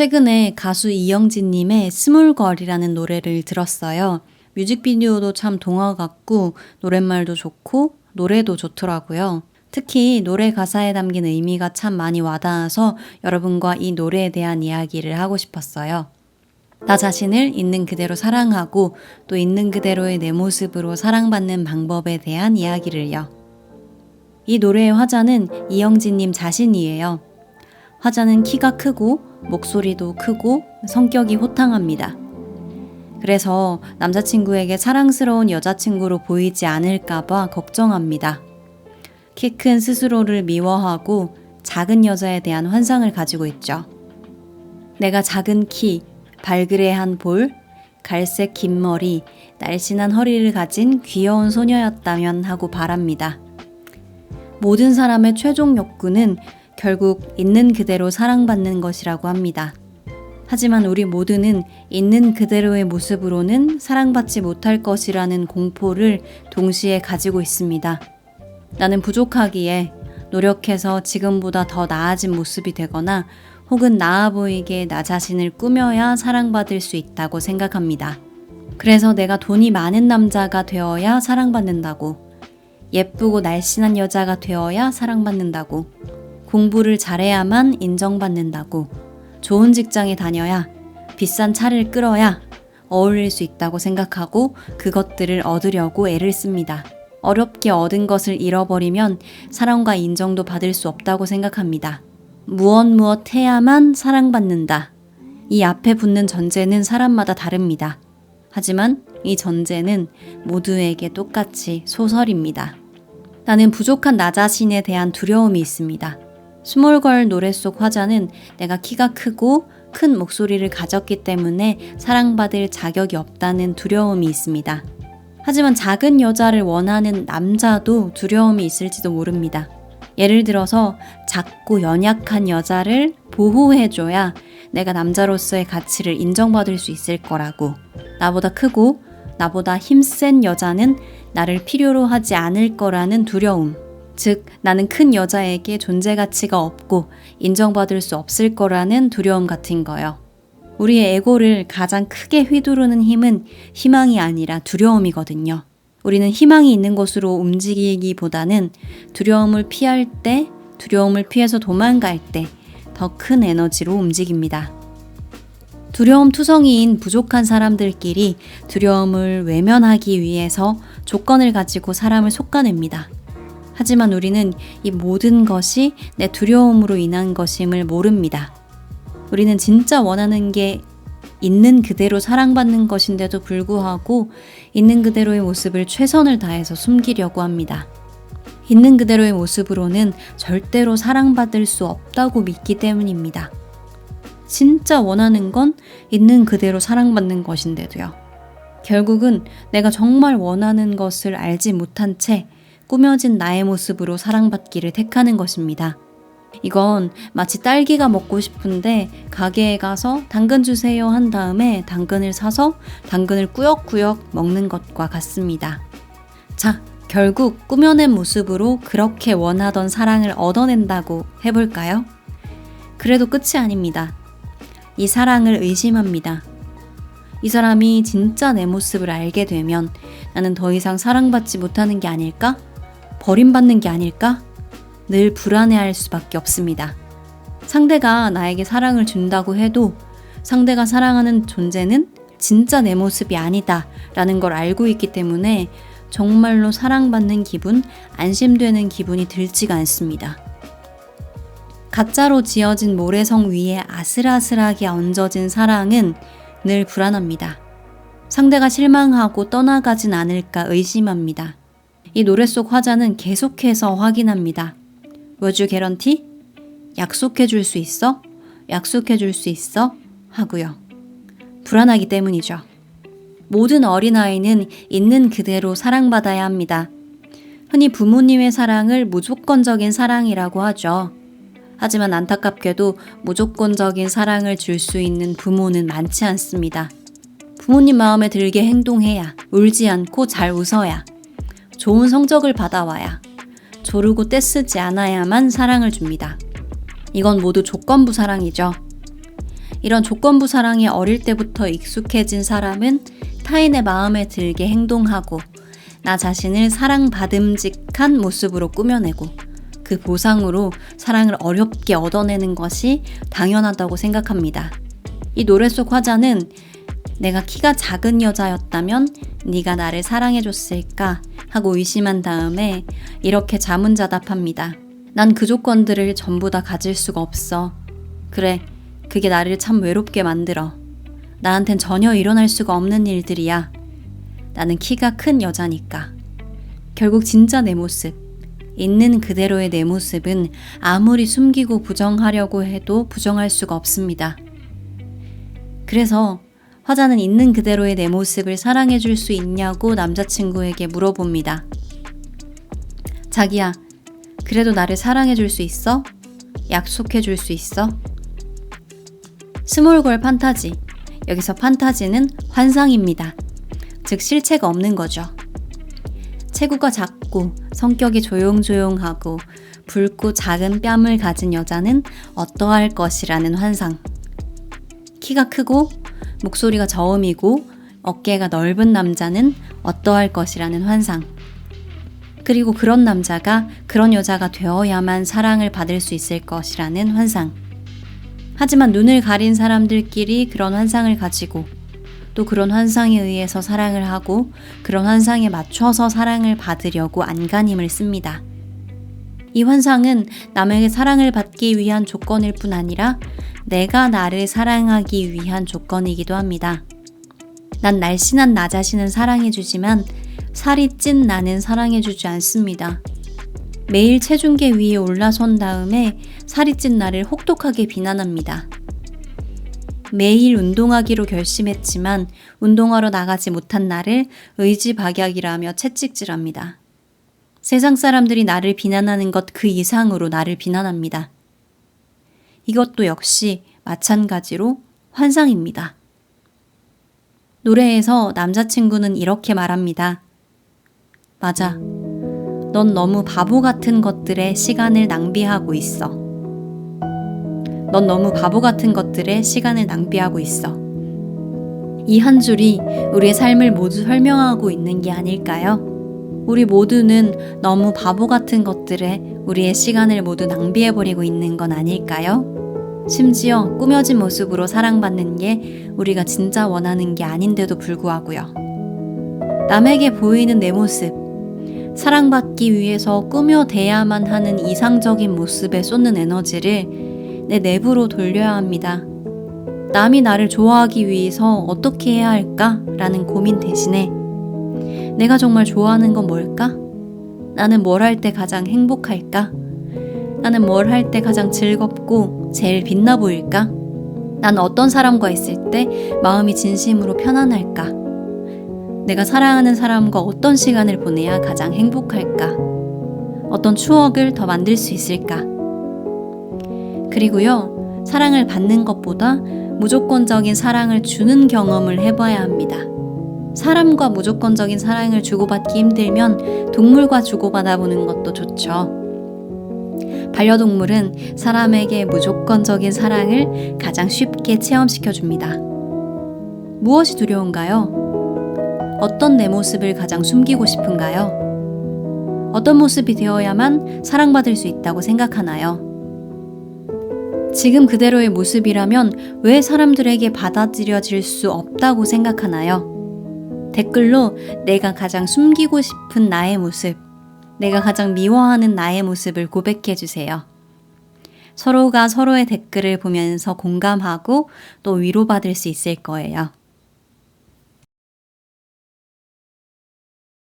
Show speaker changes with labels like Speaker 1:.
Speaker 1: 최근에 가수 이영지님의 스몰걸이라는 노래를 들었어요. 뮤직비디오도 참 동화 같고 노랫말도 좋고 노래도 좋더라고요. 특히 노래 가사에 담긴 의미가 참 많이 와닿아서 여러분과 이 노래에 대한 이야기를 하고 싶었어요. 나 자신을 있는 그대로 사랑하고 또 있는 그대로의 내 모습으로 사랑받는 방법에 대한 이야기를요. 이 노래의 화자는 이영지님 자신이에요. 화자는 키가 크고 목소리도 크고 성격이 호탕합니다. 그래서 남자친구에게 사랑스러운 여자친구로 보이지 않을까봐 걱정합니다. 키 큰 스스로를 미워하고 작은 여자에 대한 환상을 가지고 있죠. 내가 작은 키, 발그레한 볼, 갈색 긴 머리, 날씬한 허리를 가진 귀여운 소녀였다면 하고 바랍니다. 모든 사람의 최종 욕구는 결국 있는 그대로 사랑받는 것이라고 합니다. 하지만 우리 모두는 있는 그대로의 모습으로는 사랑받지 못할 것이라는 공포를 동시에 가지고 있습니다. 나는 부족하기에 노력해서 지금보다 더 나아진 모습이 되거나 혹은 나아 보이게 나 자신을 꾸며야 사랑받을 수 있다고 생각합니다. 그래서 내가 돈이 많은 남자가 되어야 사랑받는다고, 예쁘고 날씬한 여자가 되어야 사랑받는다고, 공부를 잘해야만 인정받는다고, 좋은 직장에 다녀야, 비싼 차를 끌어야 어울릴 수 있다고 생각하고 그것들을 얻으려고 애를 씁니다. 어렵게 얻은 것을 잃어버리면 사랑과 인정도 받을 수 없다고 생각합니다. 무엇 해야만 사랑받는다. 이 앞에 붙는 전제는 사람마다 다릅니다. 하지만 이 전제는 모두에게 똑같이 소설입니다. 나는 부족한 나 자신에 대한 두려움이 있습니다. 스몰걸 노래 속 화자는 내가 키가 크고 큰 목소리를 가졌기 때문에 사랑받을 자격이 없다는 두려움이 있습니다. 하지만 작은 여자를 원하는 남자도 두려움이 있을지도 모릅니다. 예를 들어서 작고 연약한 여자를 보호해줘야 내가 남자로서의 가치를 인정받을 수 있을 거라고, 나보다 크고 나보다 힘센 여자는 나를 필요로 하지 않을 거라는 두려움, 즉 나는 큰 여자에게 존재 가치가 없고 인정받을 수 없을 거라는 두려움 같은 거요. 우리의 에고를 가장 크게 휘두르는 힘은 희망이 아니라 두려움이거든요. 우리는 희망이 있는 곳으로 움직이기보다는 두려움을 피할 때, 두려움을 피해서 도망갈 때 더 큰 에너지로 움직입니다. 두려움 투성이인 부족한 사람들끼리 두려움을 외면하기 위해서 조건을 가지고 사람을 솎아냅니다. 하지만 우리는 이 모든 것이 내 두려움으로 인한 것임을 모릅니다. 우리는 진짜 원하는 게 있는 그대로 사랑받는 것인데도 불구하고 있는 그대로의 모습을 최선을 다해서 숨기려고 합니다. 있는 그대로의 모습으로는 절대로 사랑받을 수 없다고 믿기 때문입니다. 진짜 원하는 건 있는 그대로 사랑받는 것인데도요. 결국은 내가 정말 원하는 것을 알지 못한 채 꾸며진 나의 모습으로 사랑받기를 택하는 것입니다. 이건 마치 딸기가 먹고 싶은데 가게에 가서 당근 주세요 한 다음에 당근을 사서 당근을 꾸역꾸역 먹는 것과 같습니다. 자, 결국 꾸며낸 모습으로 그렇게 원하던 사랑을 얻어낸다고 해볼까요? 그래도 끝이 아닙니다. 이 사랑을 의심합니다. 이 사람이 진짜 내 모습을 알게 되면 나는 더 이상 사랑받지 못하는 게 아닐까? 버림받는 게 아닐까? 늘 불안해할 수밖에 없습니다. 상대가 나에게 사랑을 준다고 해도 상대가 사랑하는 존재는 진짜 내 모습이 아니다 라는 걸 알고 있기 때문에 정말로 사랑받는 기분, 안심되는 기분이 들지가 않습니다. 가짜로 지어진 모래성 위에 아슬아슬하게 얹어진 사랑은 늘 불안합니다. 상대가 실망하고 떠나가진 않을까 의심합니다. 이 노래 속 화자는 계속해서 확인합니다. Would you guarantee? 약속해 줄 수 있어? 약속해 줄 수 있어? 하고요. 불안하기 때문이죠. 모든 어린아이는 있는 그대로 사랑받아야 합니다. 흔히 부모님의 사랑을 무조건적인 사랑이라고 하죠. 하지만 안타깝게도 무조건적인 사랑을 줄 수 있는 부모는 많지 않습니다. 부모님 마음에 들게 행동해야, 울지 않고 잘 웃어야, 좋은 성적을 받아와야, 조르고 떼쓰지 않아야만 사랑을 줍니다. 이건 모두 조건부 사랑이죠. 이런 조건부 사랑에 어릴 때부터 익숙해진 사람은 타인의 마음에 들게 행동하고 나 자신을 사랑받음직한 모습으로 꾸며내고 그 보상으로 사랑을 어렵게 얻어내는 것이 당연하다고 생각합니다. 이 노래 속 화자는 내가 키가 작은 여자였다면 네가 나를 사랑해줬을까 하고 의심한 다음에 이렇게 자문자답합니다. 난 그 조건들을 전부 다 가질 수가 없어. 그래, 그게 나를 참 외롭게 만들어. 나한텐 전혀 일어날 수가 없는 일들이야. 나는 키가 큰 여자니까. 결국 진짜 내 모습, 있는 그대로의 내 모습은 아무리 숨기고 부정하려고 해도 부정할 수가 없습니다. 그래서 화자는 있는 그대로의 내 모습을 사랑해줄 수 있냐고 남자친구에게 물어봅니다. 자기야, 그래도 나를 사랑해줄 수 있어? 약속해줄 수 있어? 스몰걸 판타지. 여기서 판타지는 환상입니다. 즉 실체가 없는 거죠. 체구가 작고 성격이 조용조용하고 붉고 작은 뺨을 가진 여자는 어떠할 것이라는 환상. 키가 크고 목소리가 저음이고 어깨가 넓은 남자는 어떠할 것이라는 환상. 그리고 그런 남자가 그런 여자가 되어야만 사랑을 받을 수 있을 것이라는 환상. 하지만 눈을 가린 사람들끼리 그런 환상을 가지고 또 그런 환상에 의해서 사랑을 하고 그런 환상에 맞춰서 사랑을 받으려고 안간힘을 씁니다. 이 환상은 남에게 사랑을 받기 위한 조건일 뿐 아니라 내가 나를 사랑하기 위한 조건이기도 합니다. 난 날씬한 나 자신은 사랑해주지만 살이 찐 나는 사랑해주지 않습니다. 매일 체중계 위에 올라선 다음에 살이 찐 나를 혹독하게 비난합니다. 매일 운동하기로 결심했지만 운동하러 나가지 못한 나를 의지박약이라며 채찍질합니다. 세상 사람들이 나를 비난하는 것 그 이상으로 나를 비난합니다. 이것도 역시 마찬가지로 환상입니다. 노래에서 남자친구는 이렇게 말합니다. 맞아. 넌 너무 바보 같은 것들에 시간을 낭비하고 있어. 넌 너무 바보 같은 것들에 시간을 낭비하고 있어. 이 한 줄이 우리의 삶을 모두 설명하고 있는 게 아닐까요? 우리 모두는 너무 바보 같은 것들에 우리의 시간을 모두 낭비해버리고 있는 건 아닐까요? 심지어 꾸며진 모습으로 사랑받는 게 우리가 진짜 원하는 게 아닌데도 불구하고요. 남에게 보이는 내 모습, 사랑받기 위해서 꾸며대야만 하는 이상적인 모습에 쏟는 에너지를 내 내부로 돌려야 합니다. 남이 나를 좋아하기 위해서 어떻게 해야 할까? 라는 고민 대신에 내가 정말 좋아하는 건 뭘까? 나는 뭘 할 때 가장 행복할까? 나는 뭘 할 때 가장 즐겁고 제일 빛나 보일까? 나는 어떤 사람과 있을 때 마음이 진심으로 편안할까? 내가 사랑하는 사람과 어떤 시간을 보내야 가장 행복할까? 어떤 추억을 더 만들 수 있을까? 그리고요, 사랑을 받는 것보다 무조건적인 사랑을 주는 경험을 해봐야 합니다. 사람과 무조건적인 사랑을 주고받기 힘들면 동물과 주고받아 보는 것도 좋죠. 반려동물은 사람에게 무조건적인 사랑을 가장 쉽게 체험시켜줍니다. 무엇이 두려운가요? 어떤 내 모습을 가장 숨기고 싶은가요? 어떤 모습이 되어야만 사랑받을 수 있다고 생각하나요? 지금 그대로의 모습이라면 왜 사람들에게 받아들여질 수 없다고 생각하나요? 댓글로 내가 가장 숨기고 싶은 나의 모습, 내가 가장 미워하는 나의 모습을 고백해주세요. 서로가 서로의 댓글을 보면서 공감하고 또 위로받을 수 있을 거예요.